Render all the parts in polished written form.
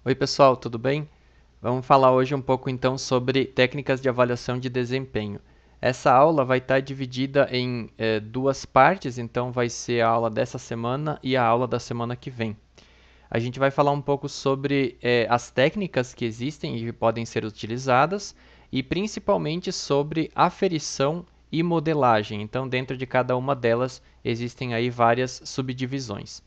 Oi, pessoal, tudo bem? Vamos falar hoje um pouco então sobre técnicas de avaliação de desempenho. Essa aula vai estar dividida em duas partes, então vai ser a aula dessa semana e a aula da semana que vem. A gente vai falar um pouco sobre as técnicas que existem e que podem ser utilizadas e principalmente sobre aferição e modelagem. Então, dentro de cada uma delas existem aí várias subdivisões.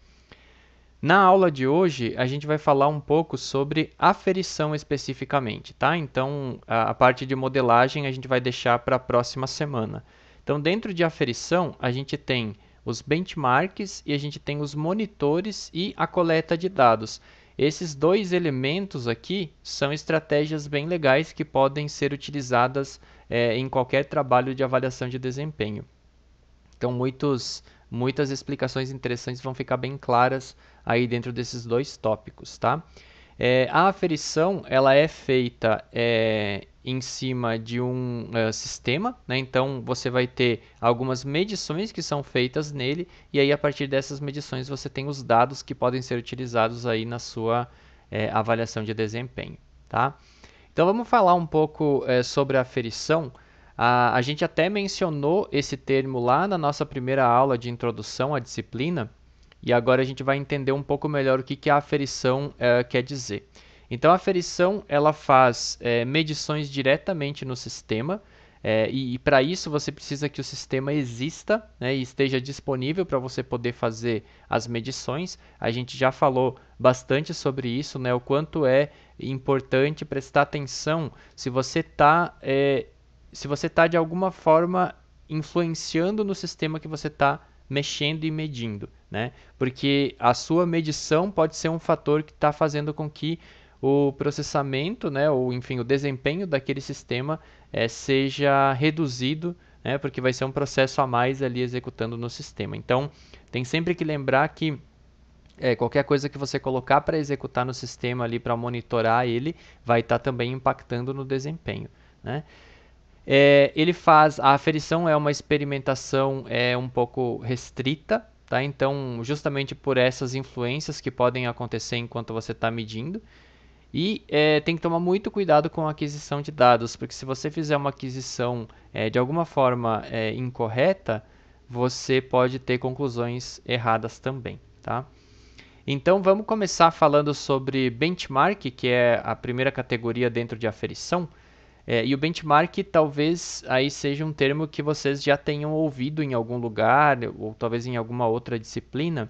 Na aula de hoje, a gente vai falar um pouco sobre aferição especificamente, tá? Então, a parte de modelagem a gente vai deixar para a próxima semana. Então, dentro de aferição, a gente tem os benchmarks e a gente tem os monitores e a coleta de dados. Esses dois elementos aqui são estratégias bem legais que podem ser utilizadas em qualquer trabalho de avaliação de desempenho. Então, muitas explicações interessantes vão ficar bem claras aí dentro desses dois tópicos, tá? A aferição, ela é feita em cima de um sistema, né? Então, você vai ter algumas medições que são feitas nele, e aí a partir dessas medições você tem os dados que podem ser utilizados aí na sua avaliação de desempenho, tá? Então vamos falar um pouco sobre a aferição. A gente até mencionou esse termo lá na nossa primeira aula de introdução à disciplina, e agora a gente vai entender um pouco melhor o que, que a aferição quer dizer. Então a aferição ela faz medições diretamente no sistema, e para isso você precisa que o sistema exista, né, e esteja disponível para você poder fazer as medições. A gente já falou bastante sobre isso, né, o quanto é importante prestar atenção se você está de alguma forma influenciando no sistema que você está mexendo e medindo, né? Porque a sua medição pode ser um fator que está fazendo com que o processamento, né, ou enfim, o desempenho daquele sistema seja reduzido, né, porque vai ser um processo a mais ali executando no sistema. Então, tem sempre que lembrar que qualquer coisa que você colocar para executar no sistema ali para monitorar ele vai estar também impactando no desempenho, né? Ele faz a aferição é uma experimentação um pouco restrita, tá? Então, justamente por essas influências que podem acontecer enquanto você está medindo. E tem que tomar muito cuidado com a aquisição de dados, porque se você fizer uma aquisição de alguma forma incorreta, você pode ter conclusões erradas também, tá? Então vamos começar falando sobre benchmark, que é a primeira categoria dentro de aferição. E o benchmark talvez aí seja um termo que vocês já tenham ouvido em algum lugar, ou talvez em alguma outra disciplina,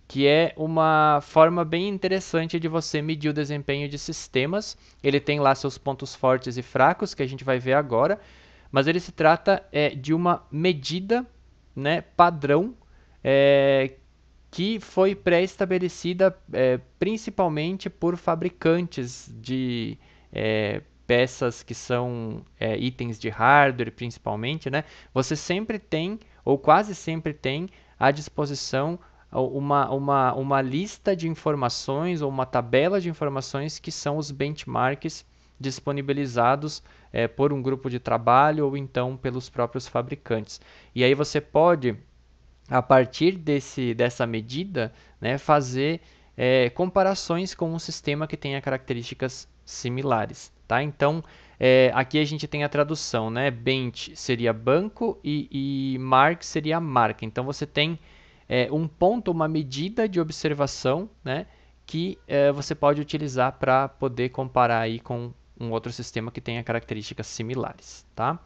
que é uma forma bem interessante de você medir o desempenho de sistemas. Ele tem lá seus pontos fortes e fracos, que a gente vai ver agora, mas ele se trata de uma medida, né, padrão, é, que foi pré-estabelecida principalmente por fabricantes de peças que são itens de hardware, principalmente, né? Você sempre tem, ou quase sempre tem, à disposição uma lista de informações ou uma tabela de informações que são os benchmarks disponibilizados por um grupo de trabalho ou então pelos próprios fabricantes. E aí você pode a partir dessa medida, né, fazer comparações com um sistema que tenha características similares. Tá? Então, aqui a gente tem a tradução, né? Bench seria banco e mark seria marca. Então, você tem um ponto, uma medida de observação, né, que você pode utilizar para poder comparar aí com um outro sistema que tenha características similares. Tá?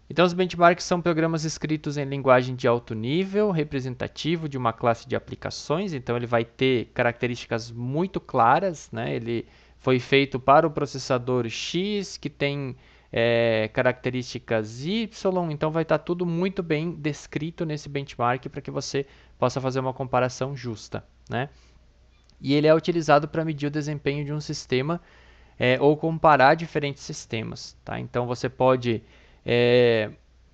Então, os benchmarks são programas escritos em linguagem de alto nível, representativo de uma classe de aplicações. Então, ele vai ter características muito claras, né? Ele foi feito para o processador X, que tem características Y. Então, vai estar tudo muito bem descrito nesse benchmark para que você possa fazer uma comparação justa, né? E ele é utilizado para medir o desempenho de um sistema ou comparar diferentes sistemas, tá? Então, você pode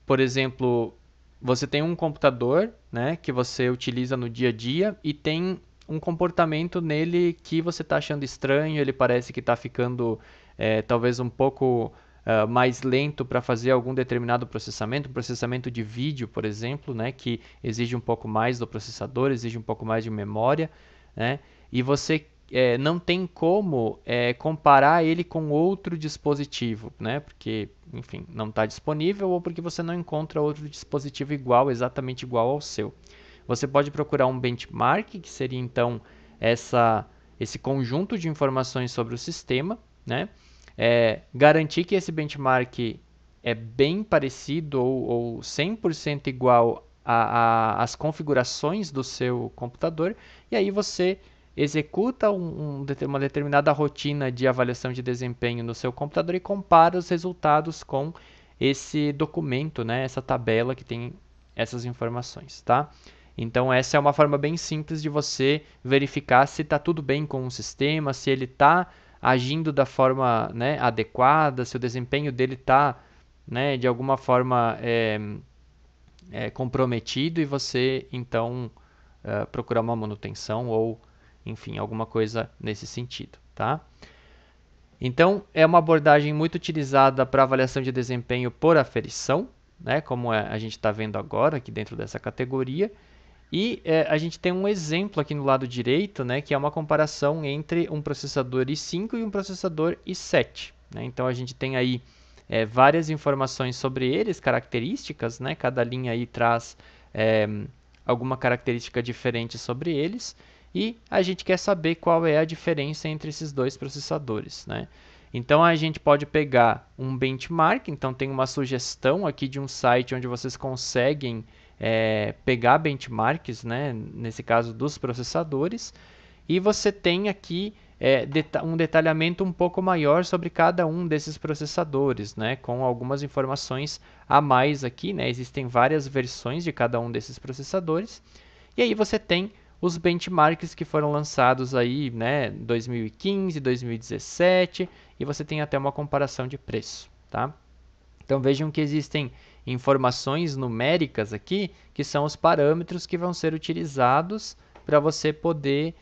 por exemplo, você tem um computador, né, que você utiliza no dia a dia e tem um comportamento nele que você está achando estranho, ele parece que está ficando talvez um pouco mais lento para fazer algum determinado processamento, processamento de vídeo, por exemplo, né, que exige um pouco mais do processador, exige um pouco mais de memória, né, e você não tem como comparar ele com outro dispositivo, né? Porque, enfim, não está disponível ou porque você não encontra outro dispositivo igual, exatamente igual ao seu. Você pode procurar um benchmark, que seria então esse conjunto de informações sobre o sistema, né? Garantir que esse benchmark é bem parecido ou 100% igual às configurações do seu computador, e aí você executa uma determinada rotina de avaliação de desempenho no seu computador e compara os resultados com esse documento, né, essa tabela que tem essas informações, tá? Então essa é uma forma bem simples de você verificar se está tudo bem com o sistema, se ele está agindo da forma, né, adequada, se o desempenho dele está, né, de alguma forma comprometido, e você então procurar uma manutenção ou, enfim, alguma coisa nesse sentido, tá? Então, é uma abordagem muito utilizada para avaliação de desempenho por aferição, né, como a gente está vendo agora aqui dentro dessa categoria. E a gente tem um exemplo aqui no lado direito, né, que é uma comparação entre um processador i5 e um processador i7. Né? Então, a gente tem aí várias informações sobre eles, características, né? Cada linha aí traz alguma característica diferente sobre eles, e a gente quer saber qual é a diferença entre esses dois processadores, né? Então a gente pode pegar um benchmark, então tem uma sugestão aqui de um site onde vocês conseguem pegar benchmarks, né? Nesse caso dos processadores, e você tem aqui um detalhamento um pouco maior sobre cada um desses processadores, né? Com algumas informações a mais aqui, né? Existem várias versões de cada um desses processadores, e aí você tem os benchmarks que foram lançados aí, né? 2015, 2017, e você tem até uma comparação de preço, tá? Então vejam que existem informações numéricas aqui, que são os parâmetros que vão ser utilizados para você poder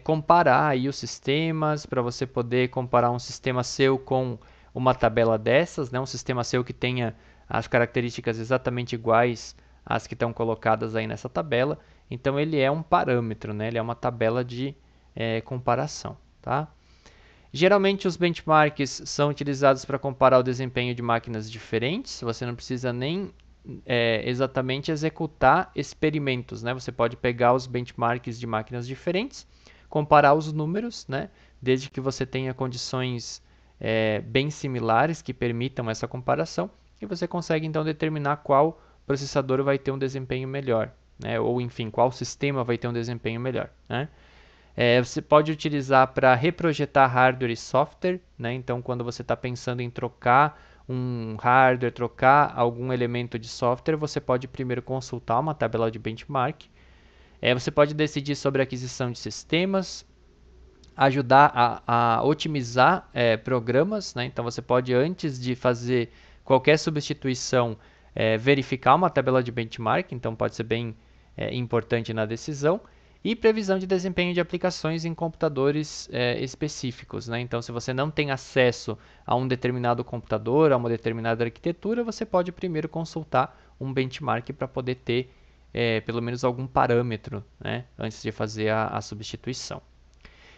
comparar aí os sistemas, para você poder comparar um sistema seu com uma tabela dessas, né? Um sistema seu que tenha as características exatamente iguais às que estão colocadas aí nessa tabela. Então ele é um parâmetro, né? Ele é uma tabela de comparação, tá? Geralmente os benchmarks são utilizados para comparar o desempenho de máquinas diferentes. Você não precisa nem exatamente executar experimentos, né? Você pode pegar os benchmarks de máquinas diferentes, comparar os números, né? Desde que você tenha condições bem similares que permitam essa comparação, e você consegue então determinar qual processador vai ter um desempenho melhor, né? Ou enfim, qual sistema vai ter um desempenho melhor, né? Você pode utilizar para reprojetar hardware e software, né? Então, quando você está pensando em trocar um hardware, trocar algum elemento de software, você pode primeiro consultar uma tabela de benchmark. Você pode decidir sobre a aquisição de sistemas, ajudar a otimizar programas, né? Então, você pode, antes de fazer qualquer substituição, verificar uma tabela de benchmark, então pode ser bem importante na decisão. E previsão de desempenho de aplicações em computadores específicos, né? Então, se você não tem acesso a um determinado computador, a uma determinada arquitetura, você pode primeiro consultar um benchmark para poder ter pelo menos algum parâmetro, né? Antes de fazer a substituição.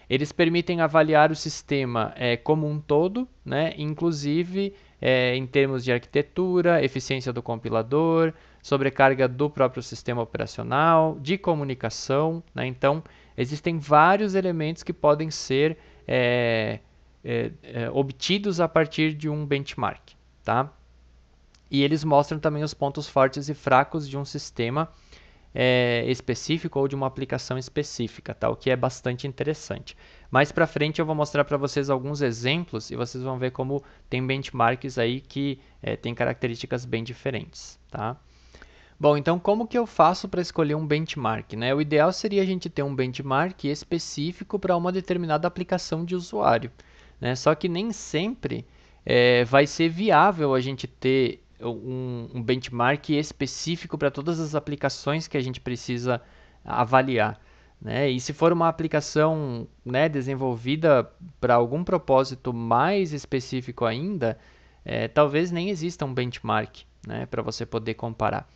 Eles permitem avaliar o sistema como um todo, né? Inclusive em termos de arquitetura, eficiência do compilador, sobrecarga do próprio sistema operacional, de comunicação, né? Então, existem vários elementos que podem ser obtidos a partir de um benchmark, tá? E eles mostram também os pontos fortes e fracos de um sistema específico ou de uma aplicação específica, tá? O que é bastante interessante. Mais para frente eu vou mostrar para vocês alguns exemplos e vocês vão ver como tem benchmarks aí que tem características bem diferentes, tá? Bom, então como que eu faço para escolher um benchmark, né? O ideal seria a gente ter um benchmark específico para uma determinada aplicação de usuário, né? Só que nem sempre vai ser viável a gente ter um benchmark específico para todas as aplicações que a gente precisa avaliar, né? E se for uma aplicação, né, desenvolvida para algum propósito mais específico ainda, talvez nem exista um benchmark, né, para você poder comparar.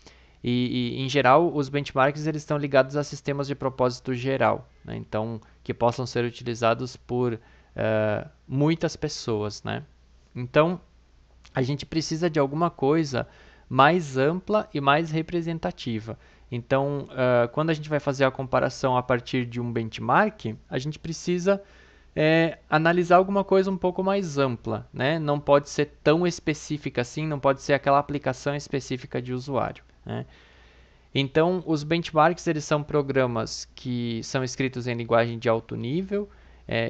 Em geral, os benchmarks eles estão ligados a sistemas de propósito geral, né? Então, que possam ser utilizados por muitas pessoas, né? Então, a gente precisa de alguma coisa mais ampla e mais representativa. Então, quando a gente vai fazer a comparação a partir de um benchmark, a gente precisa analisar alguma coisa um pouco mais ampla, né? Não pode ser tão específica assim, não pode ser aquela aplicação específica de usuário, né? Então, os benchmarks eles são programas que são escritos em linguagem de alto nível,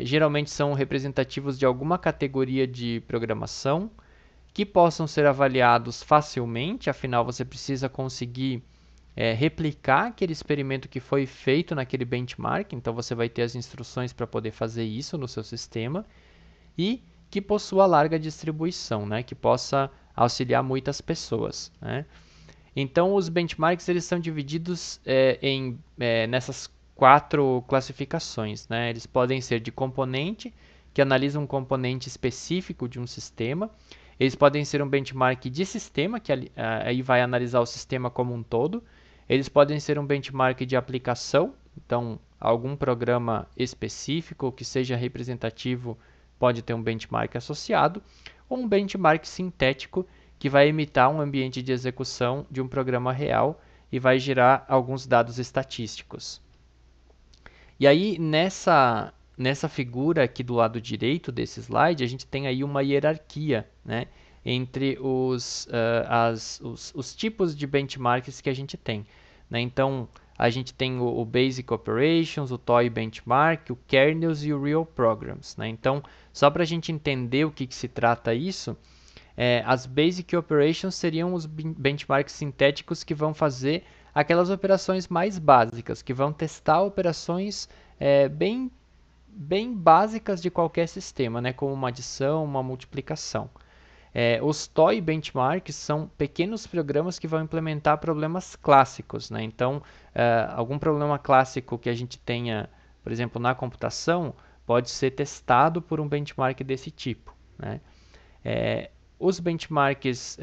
geralmente são representativos de alguma categoria de programação, que possam ser avaliados facilmente, afinal você precisa conseguir replicar aquele experimento que foi feito naquele benchmark, então você vai ter as instruções para poder fazer isso no seu sistema, e que possua larga distribuição, né, que possa auxiliar muitas pessoas, né. Então, os benchmarks eles são divididos nessas 4 classificações, né? Eles podem ser de componente, que analisa um componente específico de um sistema. Eles podem ser um benchmark de sistema, que aí vai analisar o sistema como um todo. Eles podem ser um benchmark de aplicação, então algum programa específico que seja representativo pode ter um benchmark associado, ou um benchmark sintético, que vai imitar um ambiente de execução de um programa real e vai gerar alguns dados estatísticos. E aí, nessa figura aqui do lado direito desse slide, a gente tem aí uma hierarquia, né, entre os tipos de benchmarks que a gente tem, né? Então, a gente tem o Basic Operations, o Toy Benchmark, o Kernels e o Real Programs, né? Então, só para a gente entender o que se trata isso, as Basic Operations seriam os benchmarks sintéticos que vão fazer aquelas operações mais básicas, que vão testar operações bem básicas de qualquer sistema, né, como uma adição, uma multiplicação. Os Toy Benchmarks são pequenos programas que vão implementar problemas clássicos, né? Então, algum problema clássico que a gente tenha, por exemplo, na computação, pode ser testado por um benchmark desse tipo, né? Os benchmarks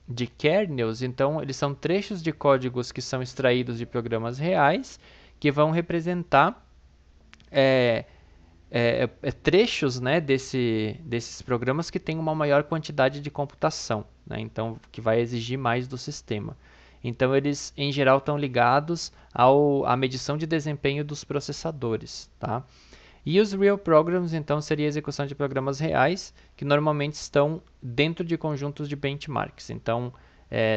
de kernels, então, eles são trechos de códigos que são extraídos de programas reais, que vão representar trechos, né, desses programas que têm uma maior quantidade de computação, né, então, que vai exigir mais do sistema. Então, eles, em geral, estão ligados à medição de desempenho dos processadores, tá? E os Real Programs, então, seria a execução de programas reais, que normalmente estão dentro de conjuntos de benchmarks. Então,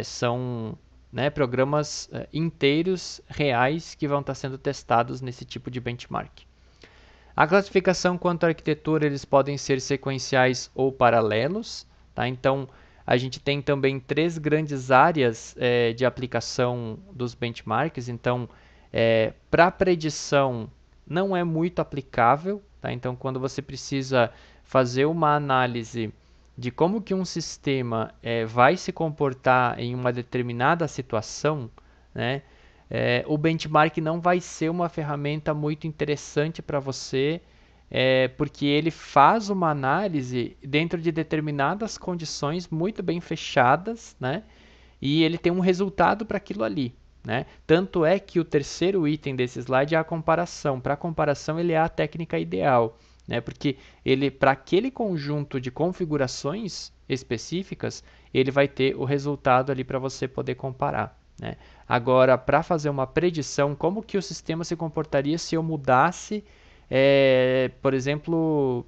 são, né, programas inteiros reais que vão estar sendo testados nesse tipo de benchmark. A classificação quanto à arquitetura, eles podem ser sequenciais ou paralelos, tá? Então, a gente tem também 3 grandes áreas de aplicação dos benchmarks. Então, para predição, não é muito aplicável, tá? Então, quando você precisa fazer uma análise de como que um sistema vai se comportar em uma determinada situação, né? O benchmark não vai ser uma ferramenta muito interessante para você, porque ele faz uma análise dentro de determinadas condições muito bem fechadas, né? E ele tem um resultado para aquilo ali, né? Tanto é que o terceiro item desse slide é a comparação. Para a comparação, ele é a técnica ideal, né? Porque ele, para aquele conjunto de configurações específicas, ele vai ter o resultado ali para você poder comparar, né? Agora, para fazer uma predição, como que o sistema se comportaria se eu mudasse, por exemplo,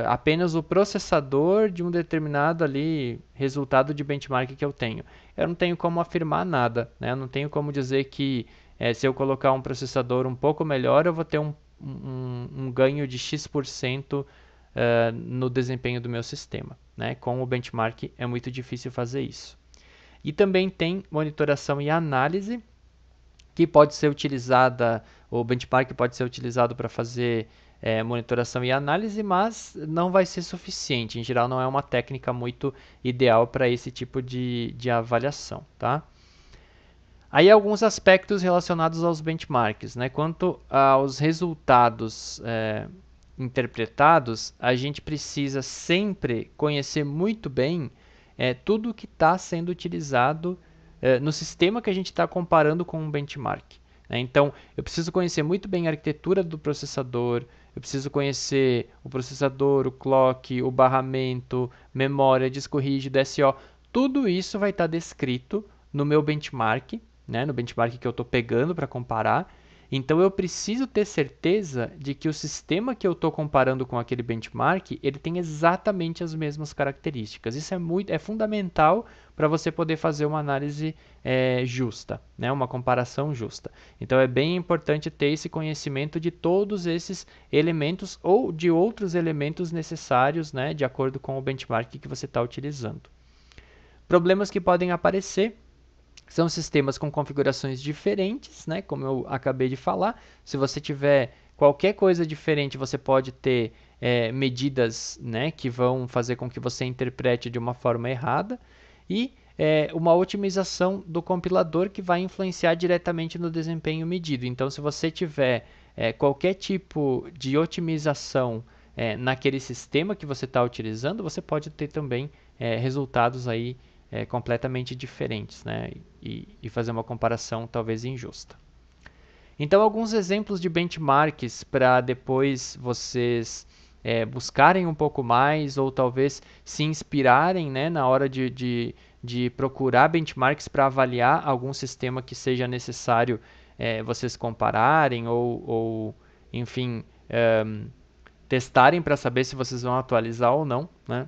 apenas o processador de um determinado ali resultado de benchmark que eu tenho? Eu não tenho como afirmar nada, né? Eu não tenho como dizer que se eu colocar um processador um pouco melhor, eu vou ter um ganho de X% no desempenho do meu sistema, né? Com o benchmark é muito difícil fazer isso. E também tem monitoração e análise, que pode ser utilizada, o benchmark pode ser utilizado para fazer monitoração e análise, mas não vai ser suficiente. Em geral, não é uma técnica muito ideal para esse tipo de avaliação, tá? Aí alguns aspectos relacionados aos benchmarks, né? Quanto aos resultados interpretados, a gente precisa sempre conhecer muito bem tudo que está sendo utilizado no sistema que a gente está comparando com um benchmark. Né? Então, eu preciso conhecer muito bem a arquitetura do processador, eu preciso conhecer o processador, o clock, o barramento, memória, disco rígido, SO. Tudo isso vai estar descrito no meu benchmark, né? No benchmark que eu estou pegando para comparar. Então eu preciso ter certeza de que o sistema que eu estou comparando com aquele benchmark, ele tem exatamente as mesmas características. Isso é fundamental para você poder fazer uma análise justa, né? Uma comparação justa. Então é bem importante ter esse conhecimento de todos esses elementos ou de outros elementos necessários, né? De acordo com o benchmark que você está utilizando. Problemas que podem aparecer são sistemas com configurações diferentes, né? Como eu acabei de falar. Se você tiver qualquer coisa diferente, você pode ter medidas, né, que vão fazer com que você interprete de uma forma errada. E uma otimização do compilador que vai influenciar diretamente no desempenho medido. Então, se você tiver qualquer tipo de otimização naquele sistema que você está utilizando, você pode ter também resultados aí completamente diferentes, né? E fazer uma comparação talvez injusta. Então, alguns exemplos de benchmarks para depois vocês buscarem um pouco mais ou talvez se inspirarem, né, na hora de procurar benchmarks para avaliar algum sistema que seja necessário vocês compararem ou enfim, testarem para saber se vocês vão atualizar ou não, né?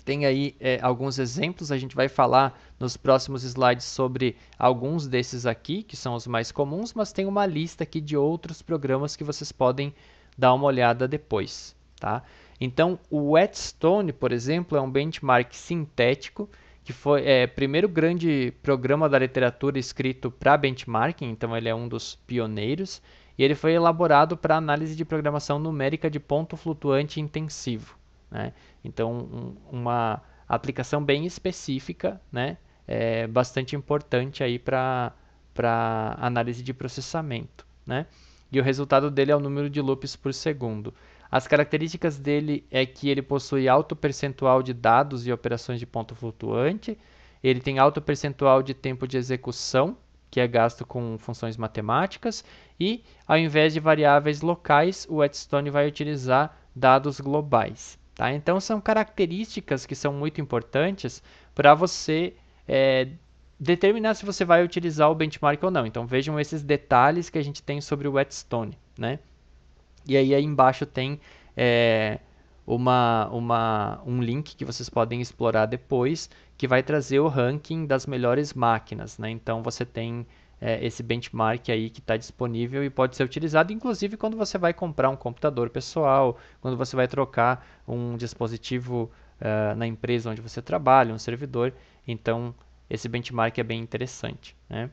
Tem aí alguns exemplos, a gente vai falar nos próximos slides sobre alguns desses aqui, que são os mais comuns, mas tem uma lista aqui de outros programas que vocês podem dar uma olhada depois. Tá? Então, o Whetstone, por exemplo, é um benchmark sintético, que foi o primeiro grande programa da literatura escrito para benchmarking, então ele é um dos pioneiros, e ele foi elaborado para análise de programação numérica de ponto flutuante intensivo. Né? Então, uma aplicação bem específica, né? Bastante importante aí para análise de processamento. Né? E o resultado dele é o número de loops por segundo. As características dele é que ele possui alto percentual de dados e operações de ponto flutuante, ele tem alto percentual de tempo de execução, que é gasto com funções matemáticas, e ao invés de variáveis locais, o Whetstone vai utilizar dados globais. Tá? Então, são características que são muito importantes para você determinar se você vai utilizar o benchmark ou não. Então, vejam esses detalhes que a gente tem sobre o Whetstone. Né? E aí embaixo tem um link que vocês podem explorar depois, que vai trazer o ranking das melhores máquinas. Né? Então, você tem esse benchmark aí que está disponível e pode ser utilizado, inclusive quando você vai comprar um computador pessoal, quando você vai trocar um dispositivo na empresa onde você trabalha, um servidor. Então, esse benchmark é bem interessante. Né?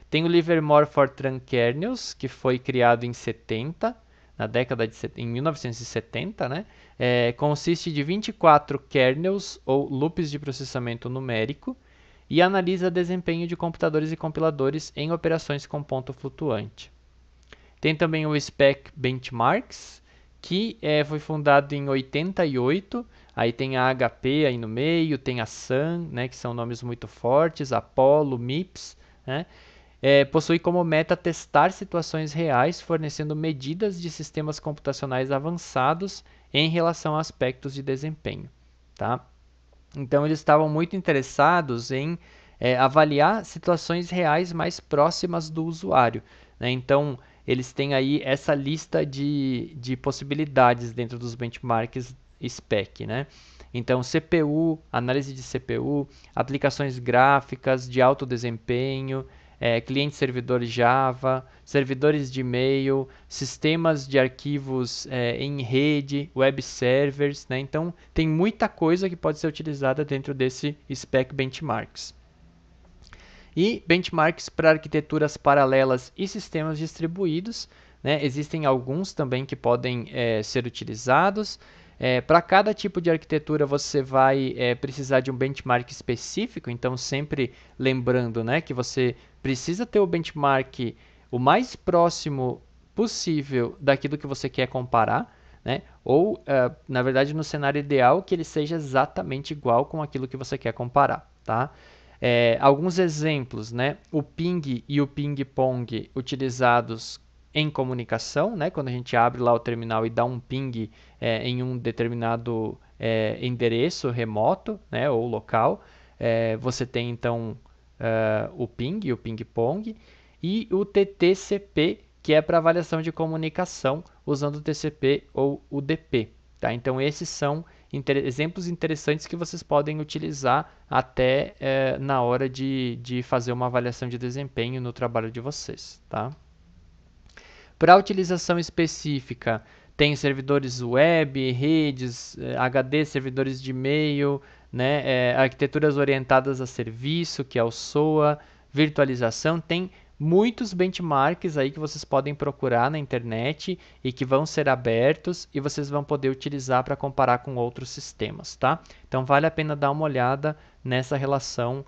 Tem o Livermore Fortran Kernels, que foi criado em 70, em 1970, né? Consiste de 24 kernels ou loops de processamento numérico, e analisa desempenho de computadores e compiladores em operações com ponto flutuante. Tem também o Spec Benchmarks, que foi fundado em 88, aí tem a HP aí no meio, tem a Sun, né, que são nomes muito fortes, Apollo, MIPS, né? Possui como meta testar situações reais, fornecendo medidas de sistemas computacionais avançados em relação a aspectos de desempenho. Tá? Então, eles estavam muito interessados em avaliar situações reais mais próximas do usuário. Né? Então, eles têm aí essa lista de possibilidades dentro dos benchmarks SPEC. Né? Então, CPU, análise de CPU, aplicações gráficas de alto desempenho, cliente-servidores Java, servidores de e-mail, sistemas de arquivos em rede, web servers. Né? Então, tem muita coisa que pode ser utilizada dentro desse Spec Benchmarks. E benchmarks para arquiteturas paralelas e sistemas distribuídos. Né? Existem alguns também que podem ser utilizados. Para cada tipo de arquitetura você vai precisar de um benchmark específico, então sempre lembrando, né, que você precisa ter o benchmark o mais próximo possível daquilo que você quer comparar, né? Ou, na verdade, no cenário ideal, que ele seja exatamente igual com aquilo que você quer comparar. Tá? Alguns exemplos, né? O ping e o ping-pong utilizados em comunicação, né? Quando a gente abre lá o terminal e dá um ping em um determinado endereço remoto, né? Ou local, você tem então o ping e o ping-pong e o TTCP, que é para avaliação de comunicação usando o TCP ou o DP. Tá? Então, esses são exemplos interessantes que vocês podem utilizar até na hora de fazer uma avaliação de desempenho no trabalho de vocês. Tá? Para utilização específica, tem servidores web, redes, HD, servidores de e-mail, né, arquiteturas orientadas a serviço, que é o SOA, virtualização, tem muitos benchmarks aí que vocês podem procurar na internet e que vão ser abertos e vocês vão poder utilizar para comparar com outros sistemas, tá? Então vale a pena dar uma olhada nessa relação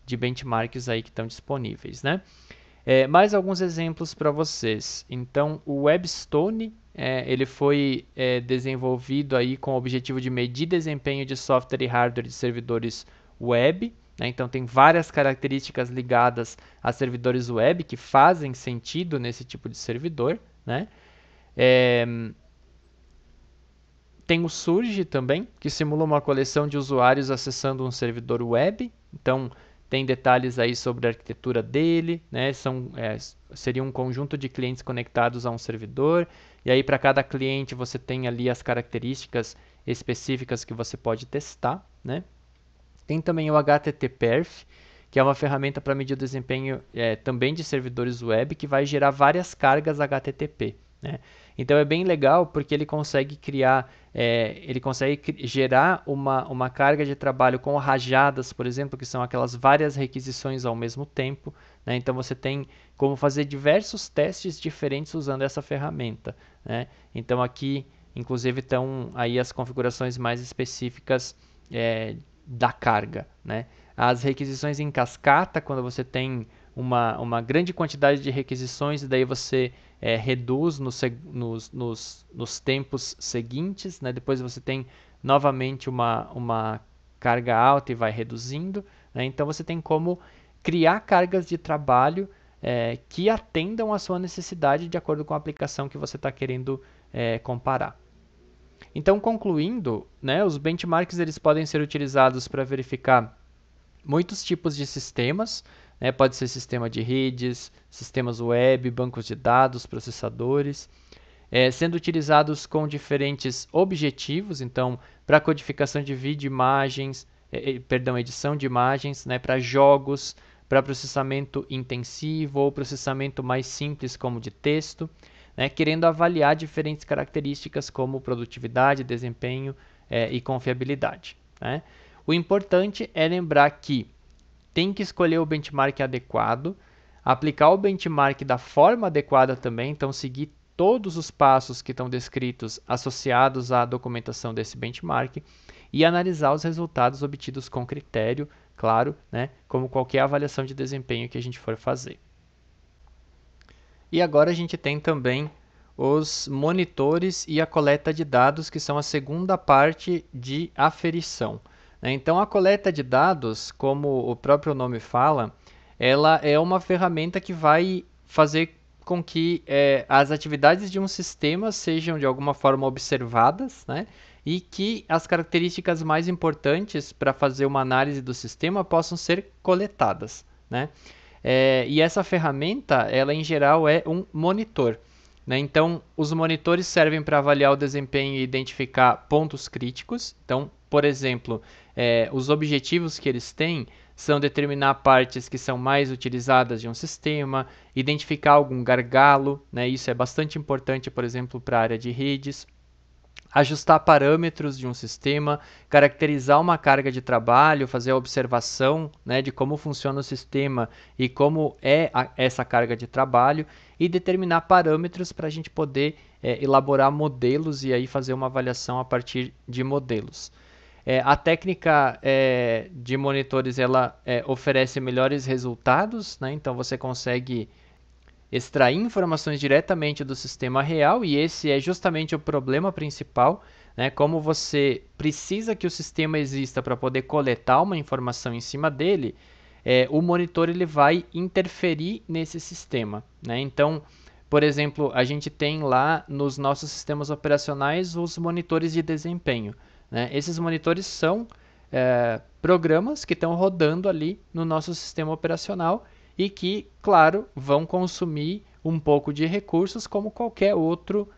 de benchmarks aí que estão disponíveis, né? Mais alguns exemplos para vocês. Então, o Webstone ele foi desenvolvido aí com o objetivo de medir desempenho de software e hardware de servidores web. Né? Então, tem várias características ligadas a servidores web que fazem sentido nesse tipo de servidor. Né? Tem o Surge também, que simula uma coleção de usuários acessando um servidor web. Então, tem detalhes aí sobre a arquitetura dele, né? Seria um conjunto de clientes conectados a um servidor. E aí, para cada cliente, você tem ali as características específicas que você pode testar, né? Tem também o HTTPerf, que é uma ferramenta para medir o desempenho também de servidores web, que vai gerar várias cargas HTTP. Né? Então é bem legal porque ele consegue gerar uma carga de trabalho com rajadas, por exemplo, que são aquelas várias requisições ao mesmo tempo. Né? Então você tem como fazer diversos testes diferentes usando essa ferramenta. Né? Então aqui, inclusive, estão aí as configurações mais específicas da carga. Né? As requisições em cascata, quando você tem uma grande quantidade de requisições e daí você reduz nos tempos seguintes, né? Depois você tem novamente uma carga alta e vai reduzindo. Né? Então você tem como criar cargas de trabalho que atendam à sua necessidade de acordo com a aplicação que você está querendo comparar. Então, concluindo, né, os benchmarks eles podem ser utilizados para verificar muitos tipos de sistemas, né? Pode ser sistema de redes, sistemas web, bancos de dados, processadores, sendo utilizados com diferentes objetivos, então, para codificação de vídeo, imagens, edição de imagens, né? Para jogos, para processamento intensivo ou processamento mais simples, como de texto, né? Querendo avaliar diferentes características como produtividade, desempenho e confiabilidade. Né? O importante é lembrar que tem que escolher o benchmark adequado, aplicar o benchmark da forma adequada também, então seguir todos os passos que estão descritos associados à documentação desse benchmark e analisar os resultados obtidos com critério, claro, né, como qualquer avaliação de desempenho que a gente for fazer. E agora a gente tem também os monitores e a coleta de dados, que são a segunda parte de aferição. Então, a coleta de dados, como o próprio nome fala, ela é uma ferramenta que vai fazer com que as atividades de um sistema sejam de alguma forma observadas, né? E que as características mais importantes para fazer uma análise do sistema possam ser coletadas, né? E essa ferramenta, ela em geral é um monitor. Né? Então, os monitores servem para avaliar o desempenho e identificar pontos críticos. Então, por exemplo, os objetivos que eles têm são determinar partes que são mais utilizadas de um sistema, identificar algum gargalo, né? Isso é bastante importante, por exemplo, para a área de redes. Ajustar parâmetros de um sistema, caracterizar uma carga de trabalho, fazer a observação, né, de como funciona o sistema e como é essa carga de trabalho e determinar parâmetros para a gente poder elaborar modelos e aí fazer uma avaliação a partir de modelos. A técnica de monitores ela oferece melhores resultados, né, então você consegue extrair informações diretamente do sistema real, e esse é justamente o problema principal, né? Como você precisa que o sistema exista para poder coletar uma informação em cima dele, o monitor ele vai interferir nesse sistema, né? Então, por exemplo, a gente tem lá nos nossos sistemas operacionais os monitores de desempenho, né? Esses monitores são programas que estão rodando ali no nosso sistema operacional e que, claro, vão consumir um pouco de recursos como qualquer outro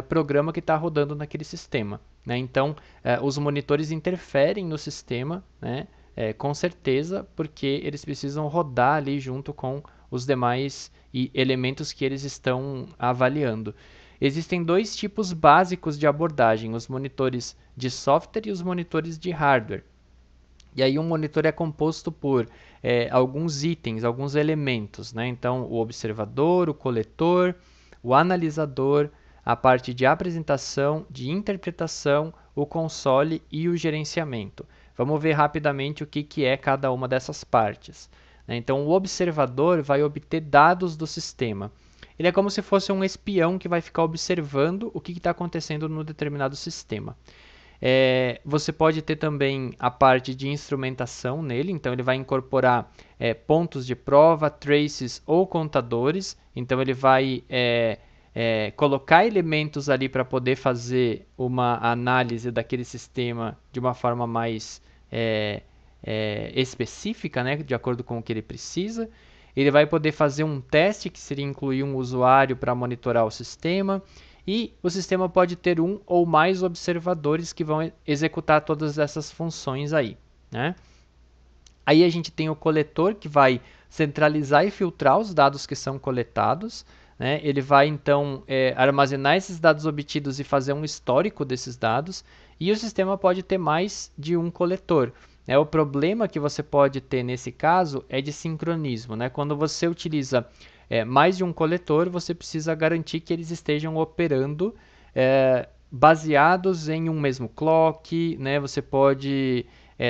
programa que está rodando naquele sistema, né? Então, os monitores interferem no sistema, né? Com certeza, porque eles precisam rodar ali junto com os demais elementos que eles estão avaliando. Existem dois tipos básicos de abordagem, os monitores de software e os monitores de hardware. E aí um monitor é composto por alguns itens, alguns elementos, né? Então, o observador, o coletor, o analisador, a parte de apresentação, de interpretação, o console e o gerenciamento. Vamos ver rapidamente o que é cada uma dessas partes, né? Então, o observador vai obter dados do sistema. Ele é como se fosse um espião que vai ficar observando o que está acontecendo no determinado sistema. Você pode ter também a parte de instrumentação nele, então ele vai incorporar pontos de prova, traces ou contadores, então ele vai colocar elementos ali para poder fazer uma análise daquele sistema de uma forma mais específica, né, de acordo com o que ele precisa. Ele vai poder fazer um teste, que seria incluir um usuário para monitorar o sistema. E o sistema pode ter um ou mais observadores que vão executar todas essas funções aí, né? Aí a gente tem o coletor que vai centralizar e filtrar os dados que são coletados, né? Ele vai então armazenar esses dados obtidos e fazer um histórico desses dados. E o sistema pode ter mais de um coletor. O problema que você pode ter nesse caso é de sincronismo, né? Quando você utiliza mais de um coletor, você precisa garantir que eles estejam operando baseados em um mesmo clock, né? Você pode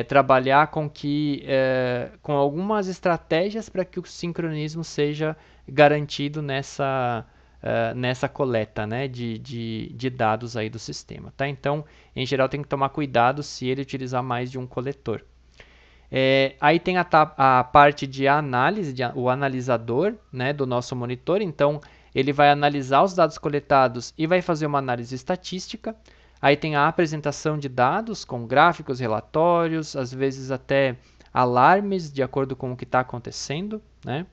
trabalhar com algumas estratégias para que o sincronismo seja garantido nessa coleta, né, de dados aí do sistema, tá? Então, em geral, tem que tomar cuidado se ele utilizar mais de um coletor. Aí tem a parte de análise, o analisador, né, do nosso monitor. Então, ele vai analisar os dados coletados e vai fazer uma análise estatística. Aí tem a apresentação de dados com gráficos, relatórios, às vezes até alarmes de acordo com o que está acontecendo, né?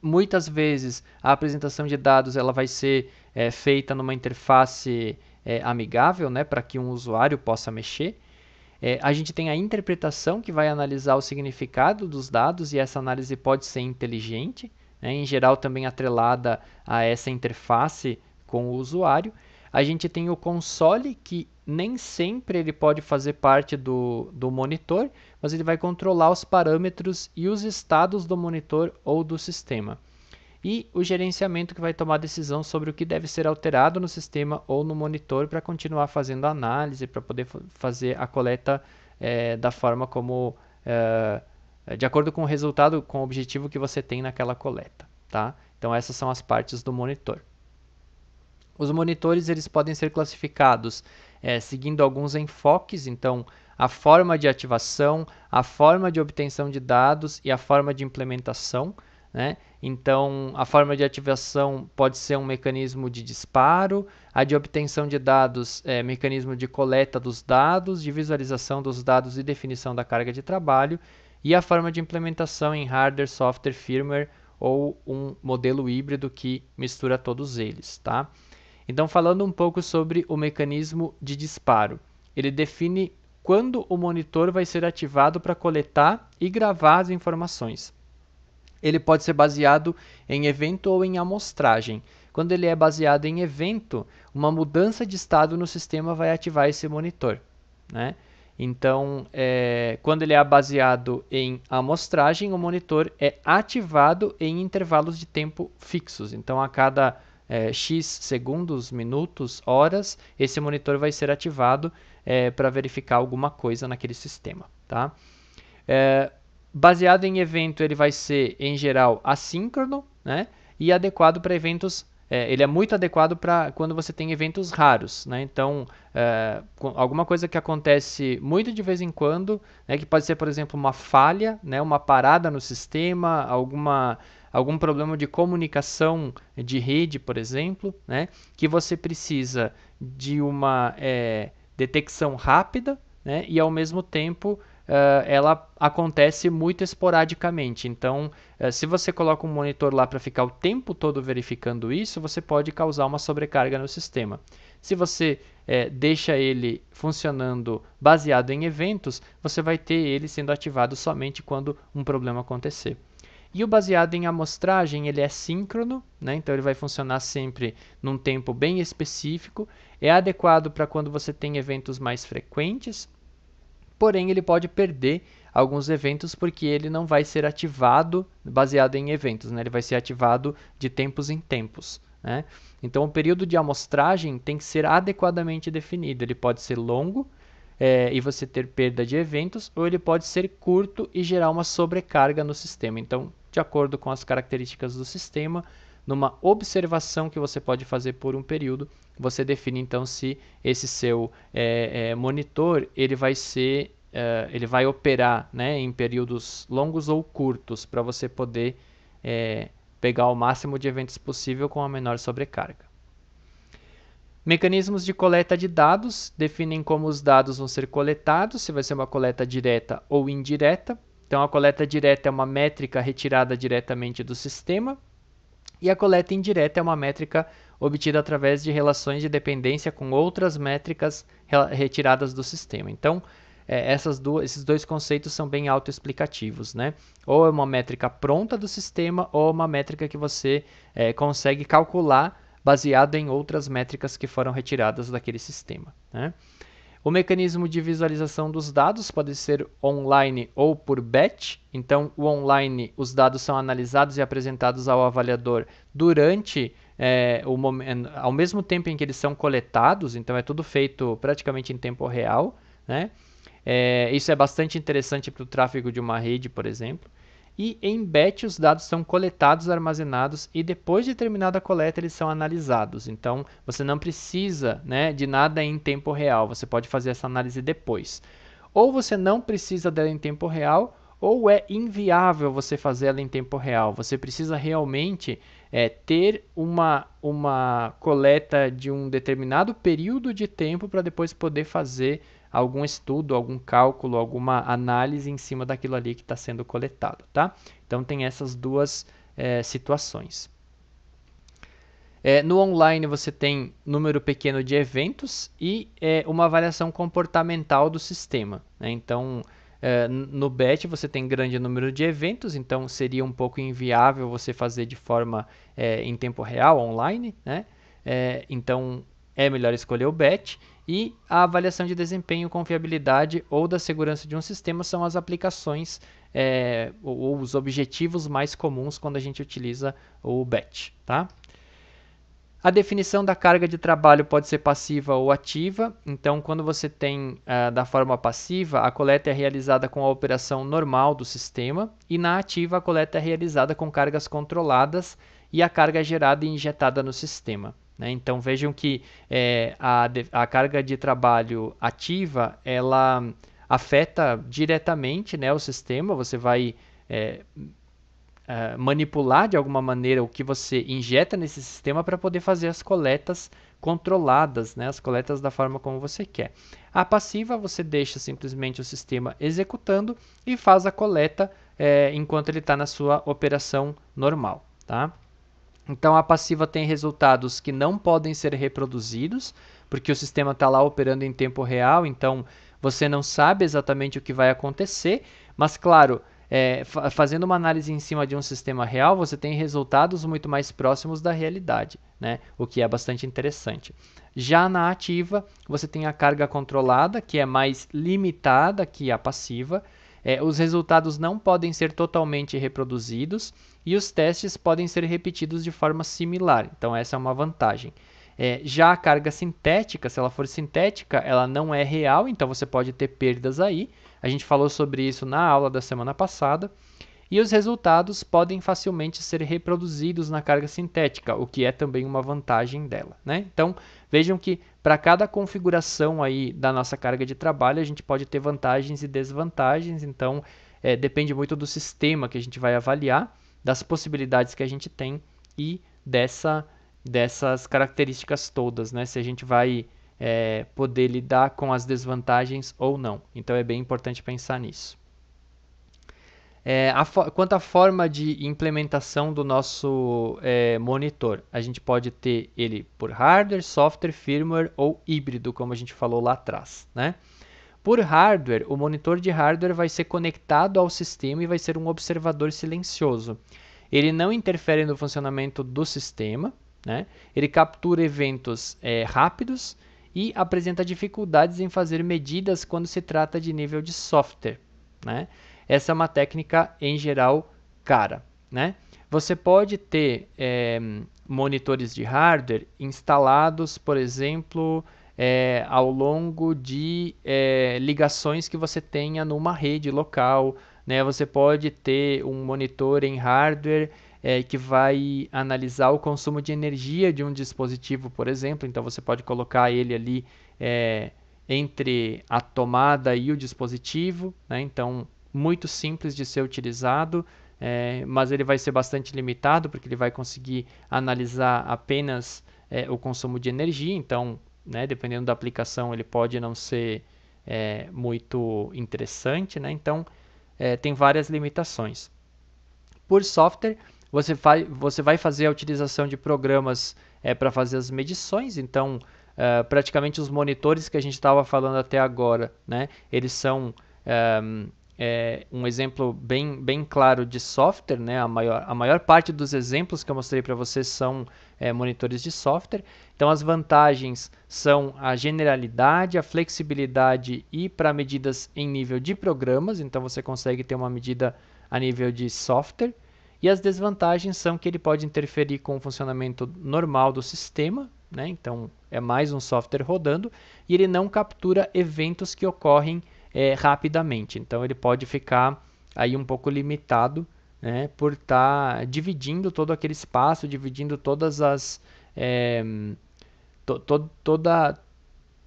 Muitas vezes a apresentação de dados ela vai ser feita numa interface amigável, né, para que um usuário possa mexer. A gente tem a interpretação que vai analisar o significado dos dados e essa análise pode ser inteligente, né, em geral também atrelada a essa interface com o usuário. A gente tem o console, que nem sempre ele pode fazer parte do monitor, mas ele vai controlar os parâmetros e os estados do monitor ou do sistema. E o gerenciamento, que vai tomar decisão sobre o que deve ser alterado no sistema ou no monitor para continuar fazendo a análise, para poder fazer a coleta da forma como, de acordo com o resultado, com o objetivo que você tem naquela coleta, tá? Então essas são as partes do monitor. Os monitores eles podem ser classificados seguindo alguns enfoques, então a forma de ativação, a forma de obtenção de dados e a forma de implementação, né? Então, a forma de ativação pode ser um mecanismo de disparo, a de obtenção de dados é mecanismo de coleta dos dados, de visualização dos dados e definição da carga de trabalho, e a forma de implementação em hardware, software, firmware ou um modelo híbrido que mistura todos eles, tá? Então, falando um pouco sobre o mecanismo de disparo, ele define quando o monitor vai ser ativado para coletar e gravar as informações. Ele pode ser baseado em evento ou em amostragem. Quando ele é baseado em evento, uma mudança de estado no sistema vai ativar esse monitor, né? Então, quando ele é baseado em amostragem, o monitor é ativado em intervalos de tempo fixos. Então, a cada X segundos, minutos, horas, esse monitor vai ser ativado para verificar alguma coisa naquele sistema, tá? Baseado em evento, ele vai ser, em geral, assíncrono, né? e adequado para eventos. Ele é muito adequado para quando você tem eventos raros, né? Então, alguma coisa que acontece muito de vez em quando, né, que pode ser, por exemplo, uma falha, né, uma parada no sistema, algum problema de comunicação de rede, por exemplo, né, que você precisa de uma detecção rápida, né, e ao mesmo tempo ela acontece muito esporadicamente. Então, se você coloca um monitor lá para ficar o tempo todo verificando isso, você pode causar uma sobrecarga no sistema. Se você deixa ele funcionando baseado em eventos, você vai ter ele sendo ativado somente quando um problema acontecer. E o baseado em amostragem, ele é síncrono, né? Então ele vai funcionar sempre num tempo bem específico, é adequado para quando você tem eventos mais frequentes, porém ele pode perder alguns eventos porque ele não vai ser ativado baseado em eventos, né? Ele vai ser ativado de tempos em tempos, né? Então o período de amostragem tem que ser adequadamente definido, ele pode ser longo e você ter perda de eventos, ou ele pode ser curto e gerar uma sobrecarga no sistema. Então, de acordo com as características do sistema, numa observação que você pode fazer por um período, você define então se esse seu monitor ele vai operar, né, em períodos longos ou curtos, para você poder pegar o máximo de eventos possível com a menor sobrecarga. Mecanismos de coleta de dados definem como os dados vão ser coletados, se vai ser uma coleta direta ou indireta. Então, a coleta direta é uma métrica retirada diretamente do sistema, e a coleta indireta é uma métrica obtida através de relações de dependência com outras métricas retiradas do sistema. Então, esses dois conceitos são bem autoexplicativos, né? Ou é uma métrica pronta do sistema, ou uma métrica que você consegue calcular baseado em outras métricas que foram retiradas daquele sistema, né? O mecanismo de visualização dos dados pode ser online ou por batch. Então, o online, os dados são analisados e apresentados ao avaliador durante ao mesmo tempo em que eles são coletados. Então, é tudo feito praticamente em tempo real, né? Isso é bastante interessante para o tráfego de uma rede, por exemplo. E em batch os dados são coletados, armazenados e depois de terminada a coleta eles são analisados. Então você não precisa, né, de nada em tempo real, você pode fazer essa análise depois. Ou você não precisa dela em tempo real, ou é inviável você fazer ela em tempo real. Você precisa realmente ter uma coleta de um determinado período de tempo para depois poder fazer algum estudo, algum cálculo, alguma análise em cima daquilo ali que está sendo coletado, tá? Então tem essas duas situações. No online você tem número pequeno de eventos e uma avaliação comportamental do sistema, né? Então no batch você tem grande número de eventos, então seria um pouco inviável você fazer de forma em tempo real, online, né? Então é melhor escolher o batch. E a avaliação de desempenho, confiabilidade ou da segurança de um sistema são as aplicações ou os objetivos mais comuns quando a gente utiliza o batch, tá? A definição da carga de trabalho pode ser passiva ou ativa. Então, quando você tem da forma passiva, a coleta é realizada com a operação normal do sistema, e na ativa a coleta é realizada com cargas controladas e a carga é gerada e injetada no sistema, né? Então vejam que a carga de trabalho ativa ela afeta diretamente, né, o sistema. Você vai manipular de alguma maneira o que você injeta nesse sistema para poder fazer as coletas controladas, né, as coletas da forma como você quer. A passiva você deixa simplesmente o sistema executando e faz a coleta enquanto ele está na sua operação normal, tá? Então a passiva tem resultados que não podem ser reproduzidos, porque o sistema está lá operando em tempo real, então você não sabe exatamente o que vai acontecer, mas claro, fazendo uma análise em cima de um sistema real, você tem resultados muito mais próximos da realidade, né? O que é bastante interessante. Já na ativa, você tem a carga controlada, que é mais limitada que a passiva. Os resultados não podem ser totalmente reproduzidos e os testes podem ser repetidos de forma similar. Então, essa é uma vantagem. Já a carga sintética, se ela for sintética, ela não é real, então você pode ter perdas aí. A gente falou sobre isso na aula da semana passada. e os resultados podem facilmente ser reproduzidos na carga sintética, o que é também uma vantagem dela, né? Então, vejam que para cada configuração aí da nossa carga de trabalho, a gente pode ter vantagens e desvantagens, então depende muito do sistema que a gente vai avaliar, das possibilidades que a gente tem e dessas características todas, né? Se a gente vai poder lidar com as desvantagens ou não. Então é bem importante pensar nisso. Quanto à forma de implementação do nosso monitor, a gente pode ter ele por hardware, software, firmware ou híbrido, como a gente falou lá atrás, né? Por hardware, o monitor de hardware vai ser conectado ao sistema e vai ser um observador silencioso. Ele não interfere no funcionamento do sistema, né? Ele captura eventos rápidos e apresenta dificuldades em fazer medidas quando se trata de nível de software, né? Essa é uma técnica, em geral, cara, né? Você pode ter monitores de hardware instalados, por exemplo, ao longo de ligações que você tenha numa rede local, né? Você pode ter um monitor em hardware que vai analisar o consumo de energia de um dispositivo, por exemplo. Então você pode colocar ele ali entre a tomada e o dispositivo, né? Então muito simples de ser utilizado, mas ele vai ser bastante limitado porque ele vai conseguir analisar apenas o consumo de energia. Então, né, dependendo da aplicação, ele pode não ser muito interessante, né? Então, tem várias limitações. Por software, você vai fazer a utilização de programas para fazer as medições. Então, praticamente os monitores que a gente estava falando até agora, né, eles são um exemplo bem claro de software, né? A maior parte dos exemplos que eu mostrei para vocês são monitores de software. Então, as vantagens são a generalidade, a flexibilidade e para medidas em nível de programas. Então, você consegue ter uma medida a nível de software. E as desvantagens são que ele pode interferir com o funcionamento normal do sistema, né? Então, é mais um software rodando e ele não captura eventos que ocorrem rapidamente. Então ele pode ficar aí um pouco limitado, né, por estar dividindo todo aquele espaço, dividindo todas as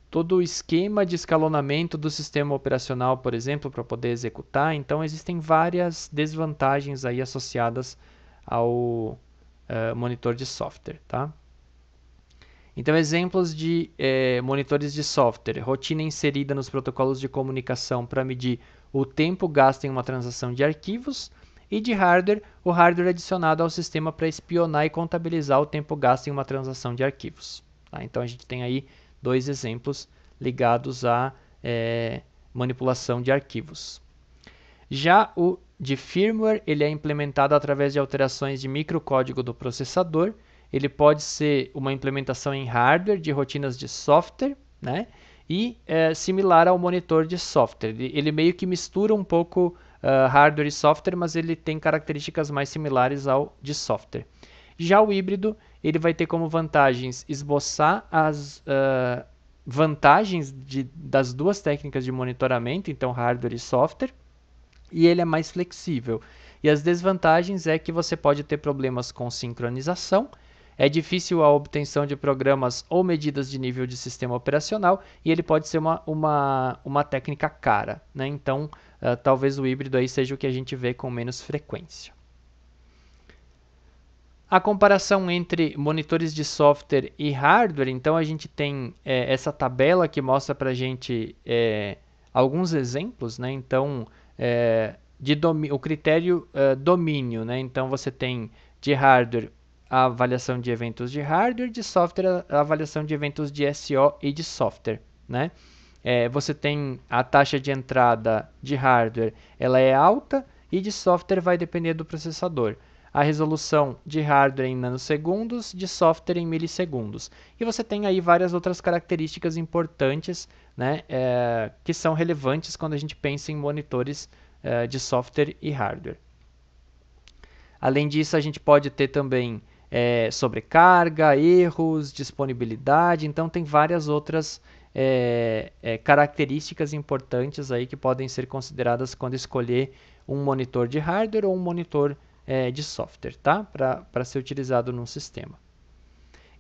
todo o esquema de escalonamento do sistema operacional, por exemplo, para poder executar. Então existem várias desvantagens aí associadas ao monitor de software, tá? Então, exemplos de monitores de software, rotina inserida nos protocolos de comunicação para medir o tempo gasto em uma transação de arquivos, e de hardware, o hardware adicionado ao sistema para espionar e contabilizar o tempo gasto em uma transação de arquivos. Tá? Então, a gente tem aí dois exemplos ligados à manipulação de arquivos. Já o de firmware, ele é implementado através de alterações de microcódigo do processador. Ele pode ser uma implementação em hardware de rotinas de software, né? E similar ao monitor de software. Ele meio que mistura um pouco hardware e software, mas ele tem características mais similares ao de software. Já o híbrido, ele vai ter como vantagens esboçar as vantagens das duas técnicas de monitoramento, então hardware e software, e ele é mais flexível. E as desvantagens é que você pode ter problemas com sincronização, é difícil a obtenção de programas ou medidas de nível de sistema operacional e ele pode ser uma técnica cara, né? Então, talvez o híbrido aí seja o que a gente vê com menos frequência. A comparação entre monitores de software e hardware, então a gente tem essa tabela que mostra para a gente alguns exemplos, né? Então, o critério domínio, né? Então você tem de hardware a avaliação de eventos de hardware, de software a avaliação de eventos de SO e de software, né? Você tem a taxa de entrada de hardware, ela é alta e de software vai depender do processador. A resolução de hardware em nanosegundos, de software em milissegundos. E você tem aí várias outras características importantes, né, que são relevantes quando a gente pensa em monitores de software e hardware. Além disso, a gente pode ter também sobrecarga, erros, disponibilidade. Então tem várias outras características importantes aí que podem ser consideradas quando escolher um monitor de hardware ou um monitor de software, tá? Para ser utilizado num sistema.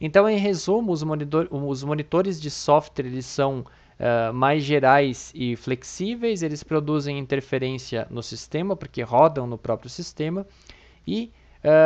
Então, em resumo, os monitores de software eles são mais gerais e flexíveis, eles produzem interferência no sistema, porque rodam no próprio sistema, e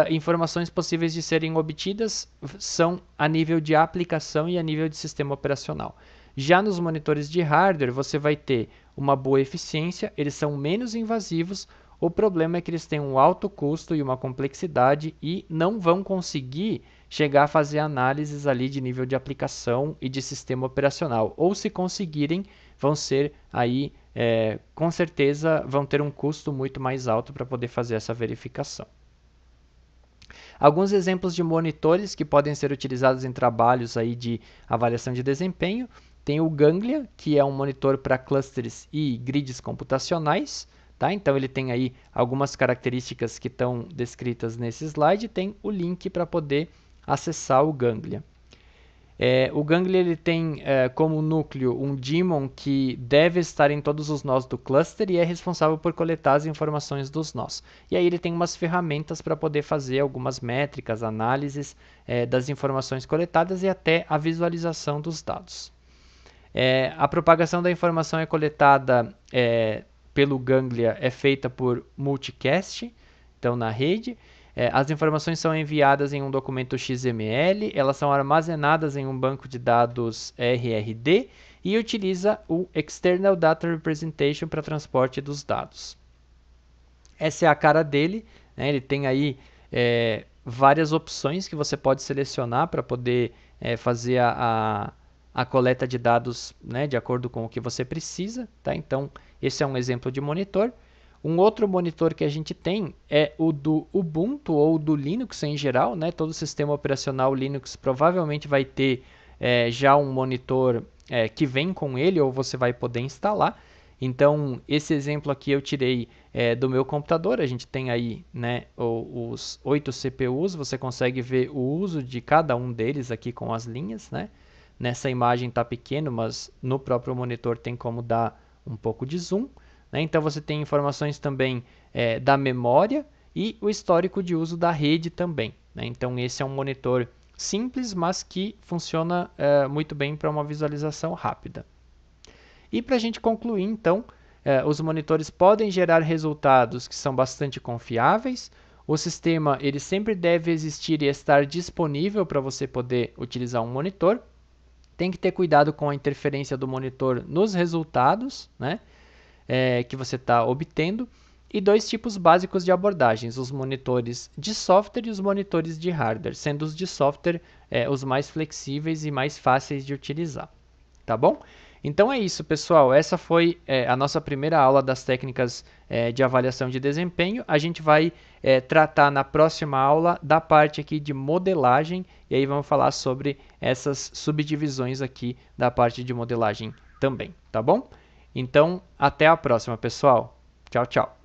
informações possíveis de serem obtidas são a nível de aplicação e a nível de sistema operacional. Já nos monitores de hardware, você vai ter uma boa eficiência, eles são menos invasivos. O problema é que eles têm um alto custo e uma complexidade e não vão conseguir chegar a fazer análises ali de nível de aplicação e de sistema operacional. Ou se conseguirem, vão ser aí, com certeza, vão ter um custo muito mais alto para poder fazer essa verificação. Alguns exemplos de monitores que podem ser utilizados em trabalhos aí de avaliação de desempenho. Tem o Ganglia, que é um monitor para clusters e grids computacionais. Tá? Então ele tem aí algumas características que estão descritas nesse slide. Tem o link para poder acessar o Ganglia. O Ganglia ele tem como núcleo um daemon que deve estar em todos os nós do cluster e é responsável por coletar as informações dos nós. E aí ele tem umas ferramentas para poder fazer algumas métricas, análises das informações coletadas e até a visualização dos dados. A propagação da informação é coletada pelo Ganglia, é feita por multicast, então na rede. As informações são enviadas em um documento XML, elas são armazenadas em um banco de dados RRD e utiliza o External Data Representation para transporte dos dados. Essa é a cara dele, né? Ele tem aí várias opções que você pode selecionar para poder fazer a coleta de dados, né, de acordo com o que você precisa. Tá? Então, esse é um exemplo de monitor. Um outro monitor que a gente tem é o do Ubuntu ou do Linux em geral. Né? Todo sistema operacional Linux provavelmente vai ter já um monitor que vem com ele ou você vai poder instalar. Então, esse exemplo aqui eu tirei do meu computador. A gente tem aí, né, os 8 CPUs. Você consegue ver o uso de cada um deles aqui com as linhas. Né? Nessa imagem está pequeno, mas no próprio monitor tem como dar um pouco de zoom. Né? Então você tem informações também da memória e o histórico de uso da rede também. Né? Então esse é um monitor simples, mas que funciona muito bem para uma visualização rápida. E para a gente concluir, então, os monitores podem gerar resultados que são bastante confiáveis. O sistema ele sempre deve existir e estar disponível para você poder utilizar um monitor. Tem que ter cuidado com a interferência do monitor nos resultados, né, que você está obtendo. E dois tipos básicos de abordagens, os monitores de software e os monitores de hardware, sendo os de software os mais flexíveis e mais fáceis de utilizar. Tá bom? Então é isso, pessoal. Essa foi a nossa primeira aula das técnicas de avaliação de desempenho. A gente vai tratar na próxima aula da parte aqui de modelagem e aí vamos falar sobre essas subdivisões aqui da parte de modelagem também, tá bom? Então, até a próxima, pessoal. Tchau, tchau.